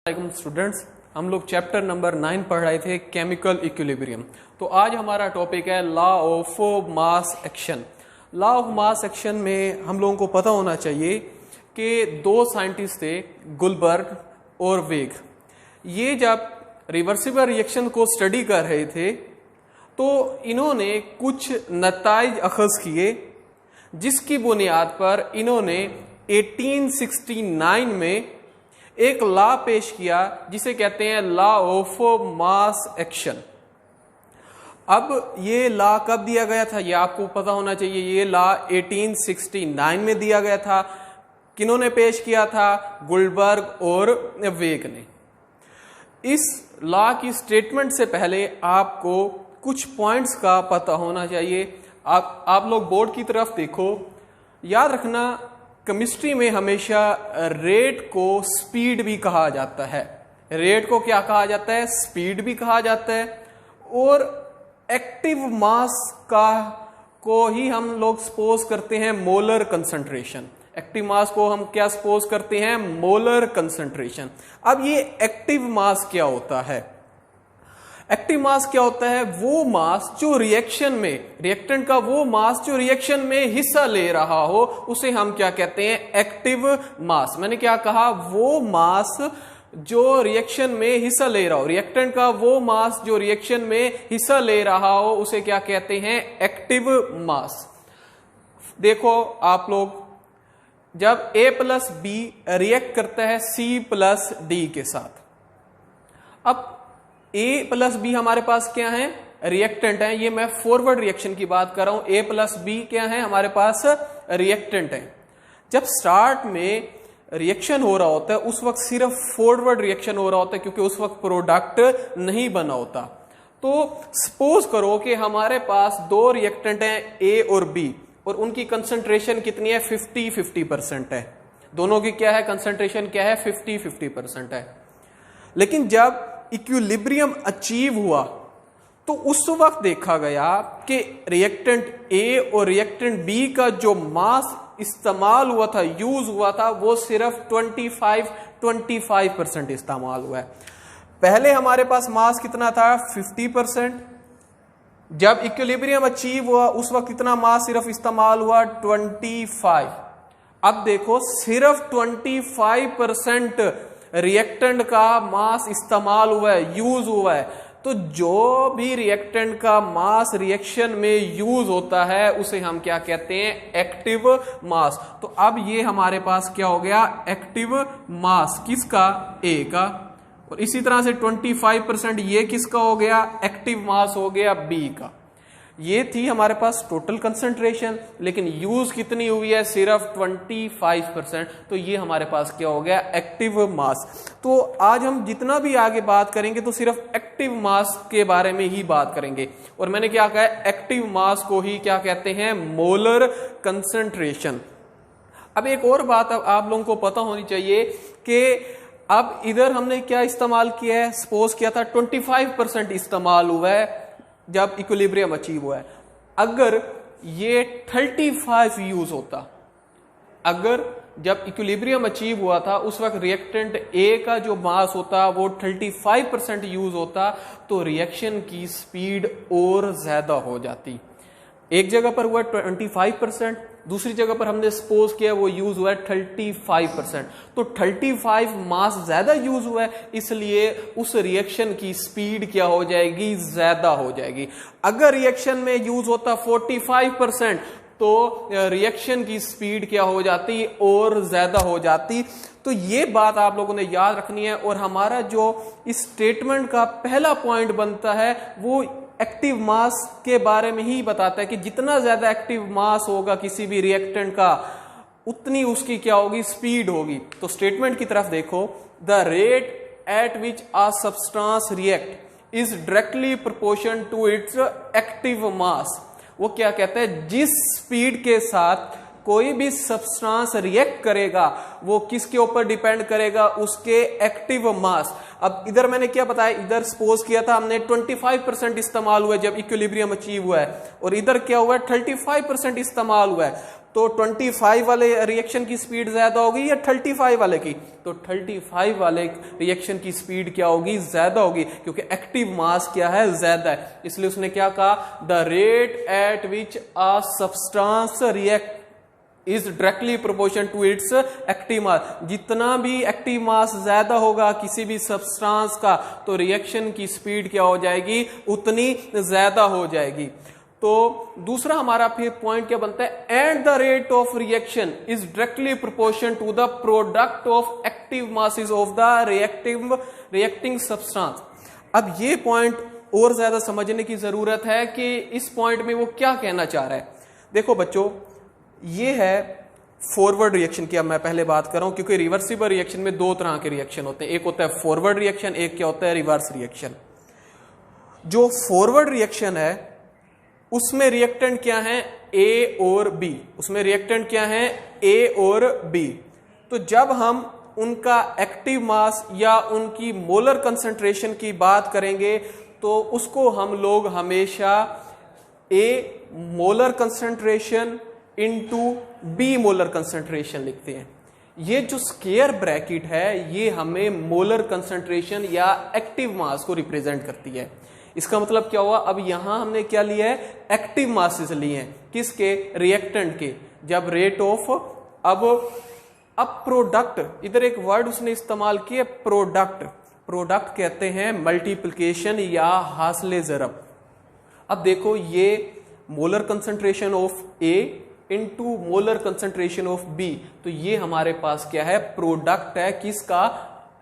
Students, हम लोग chapter number 9 पढ़ रहे थे केमिकल इक्विलिब्रियम। तो आज हमारा टॉपिक है law of mass action. Law of mass action में हम लोगों को पता होना चाहिए कि दो साइंटिस्ट थे, गुलबर्ग और वेग। ये जब रिवर्सिबल रिएक्शन को स्टडी कर रहे थे तो इन्होंने कुछ नताइज अखज़ किए, जिसकी बुनियाद पर इन्होंने 1869 में एक लॉ पेश किया जिसे कहते हैं लॉ ऑफ मास एक्शन। अब ये लॉ कब दिया गया था ये आपको पता होना चाहिए। ये लॉ 1869 में दिया गया था। किन्होंने पेश किया था? गुलबर्ग और वेग ने। इस लॉ की स्टेटमेंट से पहले आपको कुछ पॉइंट्स का पता होना चाहिए। आप लोग बोर्ड की तरफ देखो। याद रखना, केमिस्ट्री में हमेशा रेट को स्पीड भी कहा जाता है। रेट को क्या कहा जाता है? स्पीड भी कहा जाता है। और एक्टिव मास को ही हम लोग सपोज करते हैं मोलर कंसंट्रेशन। एक्टिव मास को हम क्या सपोज करते हैं? Molar concentration. अब ये एक्टिव मास क्या होता है? एक्टिव मास क्या होता है? वो मास जो रिएक्शन में, रिएक्टेंट का वो मास जो रिएक्शन में हिस्सा ले रहा हो, उसे हम क्या कहते हैं? Active mass. मैंने क्या कहा? वो मास जो रिएक्शन में हिस्सा ले रहा हो, रिएक्टेंट का वो मास जो रिएक्शन में हिस्सा ले रहा हो, उसे क्या कहते हैं? Active mass. देखो आप लोग, जब A प्लस बी रिएक्ट करता है C प्लस डी के साथ, अब A प्लस बी हमारे पास क्या है? रिएक्टेंट है। ये मैं फॉरवर्ड रिएक्शन की बात कर रहा हूं। A प्लस बी क्या है? हमारे पास रिएक्टेंट है। जब स्टार्ट में रिएक्शन हो रहा होता है उस वक्त सिर्फ फॉरवर्ड रिएक्शन हो रहा होता है, क्योंकि उस वक्त प्रोडक्ट नहीं बना होता। तो सपोज करो कि हमारे पास दो रिएक्टेंट हैं A और B, और उनकी कंसंट्रेशन कितनी है? 50-50% है। दोनों की क्या है? कंसंट्रेशन क्या है? 50-50% है। लेकिन जब इक्विलिब्रियम अचीव हुआ तो उस वक्त देखा गया कि रिएक्टेंट A और रिएक्टेंट B का जो मास इस्तेमाल हुआ था, यूज हुआ था, वो सिर्फ 25% इस्तेमाल हुआ है। पहले हमारे पास मास कितना था? 50%। जब इक्विलिब्रियम अचीव हुआ उस वक्त कितना मास सिर्फ इस्तेमाल हुआ? 25। अब देखो, सिर्फ 25% रिएक्टेंट का मास इस्तेमाल हुआ है, यूज हुआ है। तो जो भी रिएक्टेंट का मास रिएक्शन में यूज होता है उसे हम क्या कहते हैं? Active mass. तो अब ये हमारे पास क्या हो गया? Active mass. किसका? A का। और इसी तरह से 25% ये किसका हो गया? एक्टिव मास हो गया B का। ये थी हमारे पास टोटल कंसंट्रेशन, लेकिन यूज कितनी हुई है? सिर्फ 25%। तो ये हमारे पास क्या हो गया? Active mass. तो आज हम जितना भी आगे बात करेंगे तो सिर्फ एक्टिव मास के बारे में ही बात करेंगे। और मैंने क्या कहा? एक्टिव मास को ही क्या कहते हैं? Molar concentration. अब एक और बात अब आप लोगों को पता होनी चाहिए कि अब इधर हमने क्या इस्तेमाल किया है? सपोज किया था 25% इस्तेमाल हुआ है जब इक्विलिब्रियम अचीव हुआ है। अगर ये 35 यूज होता, अगर जब इक्विलिब्रियम अचीव हुआ था उस वक्त रिएक्टेंट A का जो मास होता वो 35% यूज होता, तो रिएक्शन की स्पीड और ज्यादा हो जाती। एक जगह पर हुआ 25%, दूसरी जगह पर हमने सपोज किया वो यूज हुआ है 35%। तो 35 मास ज्यादा यूज हुआ है, इसलिए उस रिएक्शन की स्पीड क्या हो जाएगी? ज्यादा हो जाएगी। अगर रिएक्शन में यूज होता 45% तो रिएक्शन की स्पीड क्या हो जाती? और ज्यादा हो जाती। तो ये बात आप लोगों ने याद रखनी है। और हमारा जो इस स्टेटमेंट का पहला पॉइंट बनता है वो एक्टिव मास के बारे में ही बताता है कि जितना ज्यादा एक्टिव मास होगा किसी भी रिएक्टेंट का, उतनी उसकी क्या होगी? स्पीड होगी। तो स्टेटमेंट की तरफ देखो। The rate at which a substance react is directly proportion to its active mass. वो क्या कहता है? जिस स्पीड के साथ कोई भी सब्सटेंस रिएक्ट करेगा वो किसके ऊपर डिपेंड करेगा? उसके एक्टिव मास। अब इधर मैंने क्या बताया? इधर सपोज किया था हमने 25% इस्तेमाल हुआ है जब इक्विलिब्रियम अचीव हुआ है, और इधर क्या हुआ है? 35% इस्तेमाल हुआ है। तो 25 वाले रिएक्शन की स्पीड ज्यादा होगी या 35 वाले की? तो 35 वाले रिएक्शन की स्पीड क्या होगी? ज्यादा होगी, क्योंकि एक्टिव मास क्या है? ज्यादा है। इसलिए उसने क्या कहा? The rate at which a substance react is directly proportion to its active mass. जितना भी एक्टिव मास ज्यादा होगा किसी भी सब्सटेंस का, तो रिएक्शन की स्पीड क्या हो जाएगी? उतनी ज्यादा हो जाएगी। तो दूसरा हमारा फिर पॉइंट क्या बनता है? And the rate of reaction is directly proportion to the product of active masses of the reacting substance. अब ये पॉइंट और ज्यादा समझने की जरूरत है कि इस पॉइंट में वो क्या कहना चाह रहा है। देखो बच्चों, ये है फॉरवर्ड रिएक्शन की अब मैं पहले बात कर रहा हूं, क्योंकि रिवर्सिबल रिएक्शन में दो तरह के रिएक्शन होते हैं, एक होता है फॉरवर्ड रिएक्शन, एक क्या होता है? Reverse reaction. जो फॉरवर्ड रिएक्शन है उसमें रिएक्टेंट क्या है? ए और बी। उसमें रिएक्टेंट क्या है? ए और बी। तो जब हम उनका एक्टिव मास या उनकी मोलर कंसंट्रेशन की बात करेंगे तो उसको हम लोग हमेशा A molar concentration into B molar concentration लिखते हैं। ये जो स्क्वायर ब्रैकेट है ये हमें मोलर कंसंट्रेशन या एक्टिव मास को रिप्रेजेंट करती है। इसका मतलब क्या हुआ? अब यहां हमने क्या लिया है? एक्टिव मासेस लिए हैं। किसके? रिएक्टेंट के। जब रेट ऑफ अब प्रोडक्ट, इधर एक वर्ड उसने इस्तेमाल किया, प्रोडक्ट। प्रोडक्ट कहते हैं मल्टीप्लिकेशन या हासिले ज़रब। अब देखो, ये molar concentration of A into molar concentration of B, तो ये हमारे पास क्या है? प्रोडक्ट है। किसका?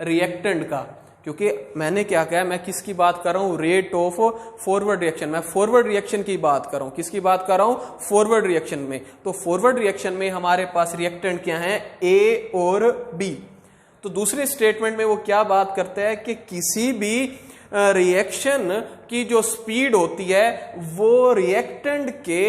रिएक्टेंट का। क्योंकि मैंने क्या कहा? मैं किसकी बात कर रहा हूं? Rate of forward reaction. मैं फॉरवर्ड रिएक्शन की बात कर रहा हूं। किसकी बात कर रहा हूं? फॉरवर्ड रिएक्शन में। तो फॉरवर्ड रिएक्शन में हमारे पास रिएक्टेंट क्या है? ए और बी। तो दूसरे स्टेटमेंट में वो क्या बात करता है कि किसी भी रिएक्शन की जो स्पीड होती है वो रिएक्टेंट के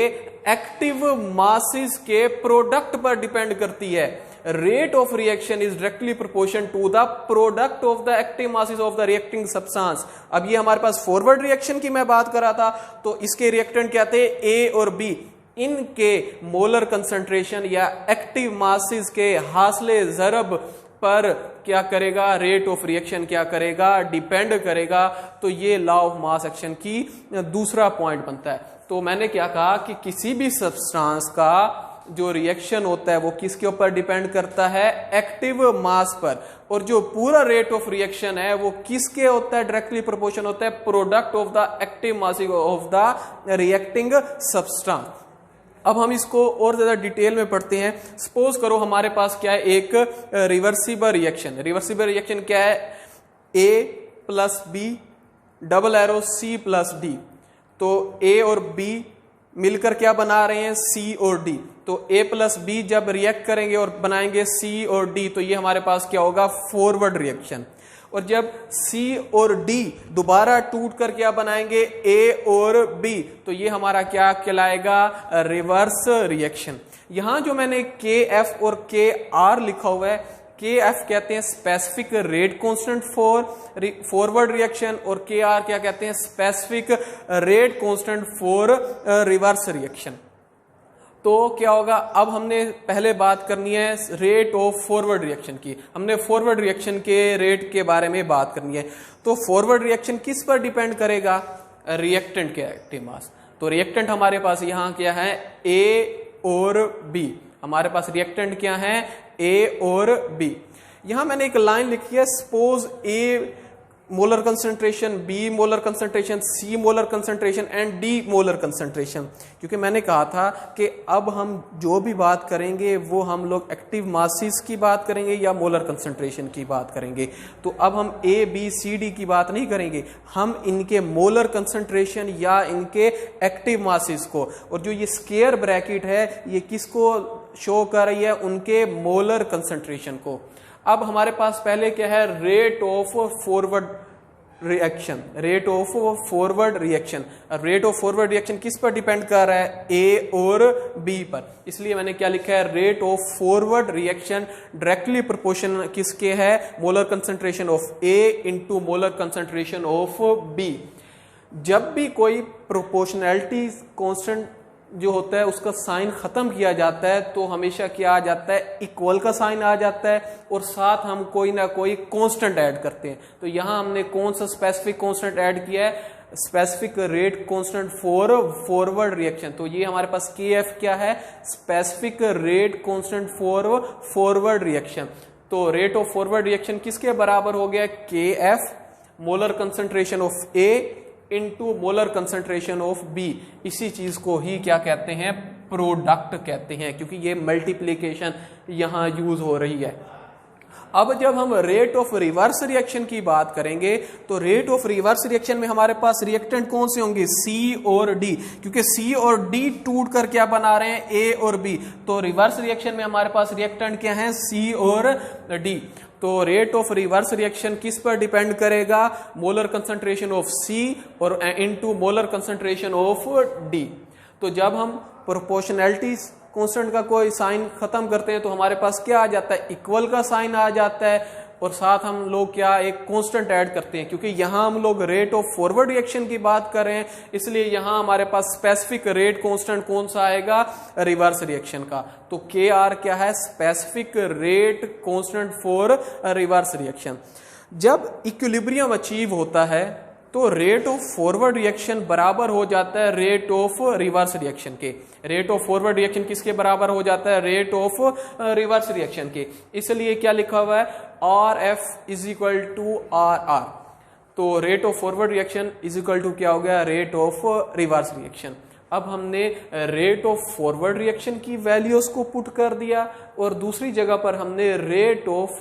एक्टिव मासेस के प्रोडक्ट पर डिपेंड करती है। Rate of reaction is directly proportion to the product of the active masses of the reacting substance. अब ये हमारे पास फॉरवर्ड रिएक्शन की मैं बात कर रहा था, तो इसके रिएक्टेंट क्या थे? ए और बी। इनके मोलर कंसंट्रेशन या एक्टिव मासेस के हासिले ज़रब पर क्या करेगा? रेट ऑफ रिएक्शन क्या करेगा? डिपेंड करेगा। तो ये लॉ ऑफ मास एक्शन की दूसरा पॉइंट बनता है। तो मैंने क्या कहा कि किसी भी सब्सटेंस का जो रिएक्शन होता है वो किसके ऊपर डिपेंड करता है? एक्टिव मास पर। और जो पूरा रेट ऑफ रिएक्शन है वो किसके होता है? डायरेक्टली प्रोपोर्शन होता है product of the active mass of the reacting substance. अब हम इसको और ज्यादा डिटेल में पढ़ते हैं। सपोज करो हमारे पास क्या है? एक रिवर्सिबल रिएक्शन। रिवर्सिबल रिएक्शन क्या है? A plus B double arrow C plus D. तो ए और बी मिलकर क्या बना रहे हैं? सी और डी। तो ए प्लस बी जब रिएक्ट करेंगे और बनाएंगे सी और डी, तो ये हमारे पास क्या होगा? Forward reaction. और जब सी और डी दोबारा टूट कर क्या बनाएंगे? ए और बी, तो ये हमारा क्या कहलाएगा? Reverse reaction. यहां जो मैंने के एफ और के आर लिखा हुआ है, के एफ कहते हैं specific rate constant for forward reaction, और के आर क्या कहते हैं? Specific rate constant for reverse reaction. तो क्या होगा? अब हमने पहले बात करनी है रेट ऑफ फॉरवर्ड रिएक्शन की। हमने फॉरवर्ड रिएक्शन के रेट के बारे में बात करनी है। तो फॉरवर्ड रिएक्शन किस पर डिपेंड करेगा? रिएक्टेंट के एक्टिव मास। तो रिएक्टेंट हमारे पास यहां क्या है? ए और बी। हमारे पास रिएक्टेंट क्या है? ए और बी। यहां मैंने एक लाइन लिखी है, suppose A molar concentration, B molar concentration, C molar concentration and D molar concentration. क्योंकि मैंने कहा था कि अब हम जो भी बात करेंगे वो हम लोग एक्टिव मासेस की बात करेंगे या मोलर कंसंट्रेशन की बात करेंगे। तो अब हम ए बी सी डी की बात नहीं करेंगे, हम इनके मोलर कंसंट्रेशन या इनके एक्टिव मासेस को। और जो ये स्क्वायर ब्रैकेट है ये किसको शो कर रही है? उनके मोलर कंसंट्रेशन को। अब हमारे पास पहले क्या है? Rate of forward reaction. Rate of forward reaction. Rate of forward reaction किस पर डिपेंड कर रहा है? ए और बी पर। इसलिए मैंने क्या लिखा है? Rate of forward reaction directly proportional किसके है? Molar concentration of A into molar concentration of B. जब भी कोई प्रोपोर्शनैलिटी कांस्टेंट जो होता है उसका साइन खत्म किया जाता है तो हमेशा क्या आ जाता है, इक्वल का साइन आ जाता है और साथ हम कोई ना कोई कांस्टेंट ऐड करते हैं। तो यहां हमने कौन सा स्पेसिफिक कांस्टेंट ऐड किया है, specific rate constant for forward reaction. तो ये हमारे पास KF क्या है, specific rate constant for forward reaction. तो रेट ऑफ फॉरवर्ड रिएक्शन किसके बराबर हो गया, KF molar concentration of A into molar concentration of B। इसी चीज को ही क्या कहते हैं, प्रोडक्ट कहते हैं, क्योंकि ये मल्टीप्लीकेशन यहां यूज हो रही है। अब जब हम रेट ऑफ रिवर्स रिएक्शन की बात करेंगे तो रेट ऑफ रिवर्स रिएक्शन में हमारे पास रिएक्टेंट कौन से होंगे, C और D, क्योंकि C और D टूट कर क्या बना रहे हैं, A और B। तो रिवर्स रिएक्शन में हमारे पास रिएक्टेंट क्या है, C और D। तो रेट ऑफ रिवर्स रिएक्शन किस पर डिपेंड करेगा, मोलर कंसंट्रेशन ऑफ C और into molar concentration of D। तो जब हम प्रोपोर्शनैलिटी कांस्टेंट का कोई साइन खत्म करते हैं तो हमारे पास क्या आ जाता है, इक्वल का साइन आ जाता है और साथ हम लोग क्या एक कांस्टेंट ऐड करते हैं, क्योंकि यहां हम लोग रेट ऑफ फॉरवर्ड रिएक्शन की बात कर रहे हैं, इसलिए यहां हमारे पास स्पेसिफिक रेट कांस्टेंट कौन सा आएगा, रिवर्स रिएक्शन का। तो KR क्या है, specific rate constant for reverse reaction. जब इक्विलिब्रियम अचीव होता है तो रेट ऑफ फॉरवर्ड रिएक्शन बराबर हो जाता है रेट ऑफ रिवर्स रिएक्शन के। रेट ऑफ फॉरवर्ड रिएक्शन किसके बराबर हो जाता है, रेट ऑफ रिवर्स रिएक्शन के। इसलिए क्या लिखा हुआ है, RF is equal to RR। तो rate of forward reaction is equal to क्या हो गया, रेट ऑफ रिवर्स रिएक्शन। अब हमने रेट ऑफ फॉरवर्ड रिएक्शन की वैल्यूज को पुट कर दिया और दूसरी जगह पर हमने रेट ऑफ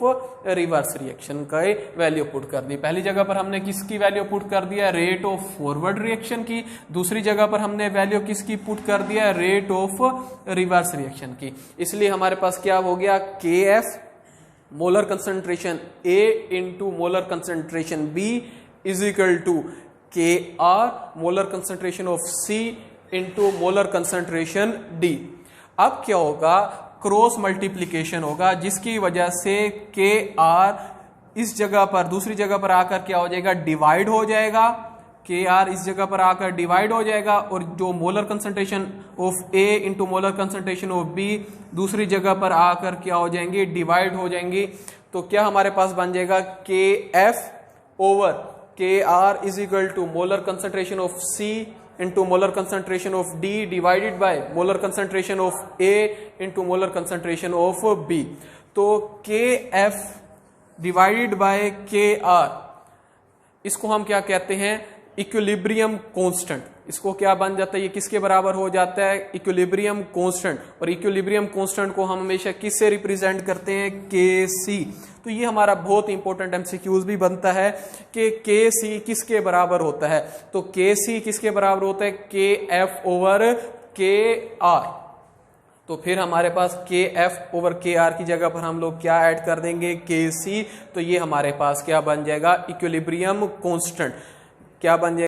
रिवर्स रिएक्शन का वैल्यू पुट कर दी। पहली जगह पर हमने किसकी वैल्यू पुट कर दिया, रेट ऑफ फॉरवर्ड रिएक्शन की। दूसरी जगह पर हमने वैल्यू किसकी पुट कर दिया, रेट ऑफ रिवर्स रिएक्शन की। इसलिए हमारे पास क्या हो गया, KF molar concentration A into molar concentration B is equal to KR molar concentration of C into molar concentration D। अब क्या होगा, क्रॉस मल्टीप्लीकेशन होगा, जिसकी वजह से KR इस जगह पर दूसरी जगह पर आकर क्या हो जाएगा, डिवाइड हो जाएगा। KR इस जगह पर आकर डिवाइड हो जाएगा और जो molar concentration of A into molar concentration of B दूसरी जगह पर आकर क्या हो जाएंगे, डिवाइड हो जाएंगी। तो क्या हमारे पास बन जाएगा, KF over KR is equal to molar concentration of C into molar concentration of D divided by molar concentration of A into molar concentration of B। तो KF divided by KR इसको हम क्या कहते हैं, इक्विलिब्रियम कांस्टेंट। इसको क्या बन जाता है, ये किसके बराबर हो जाता है, इक्विलिब्रियम कांस्टेंट। और इक्विलिब्रियम कांस्टेंट को हम हमेशा किससे रिप्रेजेंट करते हैं, KC। तो ये हमारा बहुत इंपॉर्टेंट MCQs भी बनता है कि KC किसके बराबर होता है। तो KC किसके बराबर होता है, KF ओवर KR। तो फिर हमारे पास KF ओवर KR की जगह पर हम लोग क्या ऐड कर देंगे, KC। तो ये हमारे पास क्या बन जाएगा, इक्विलिब्रियम कांस्टेंट क्या बन जाएगा,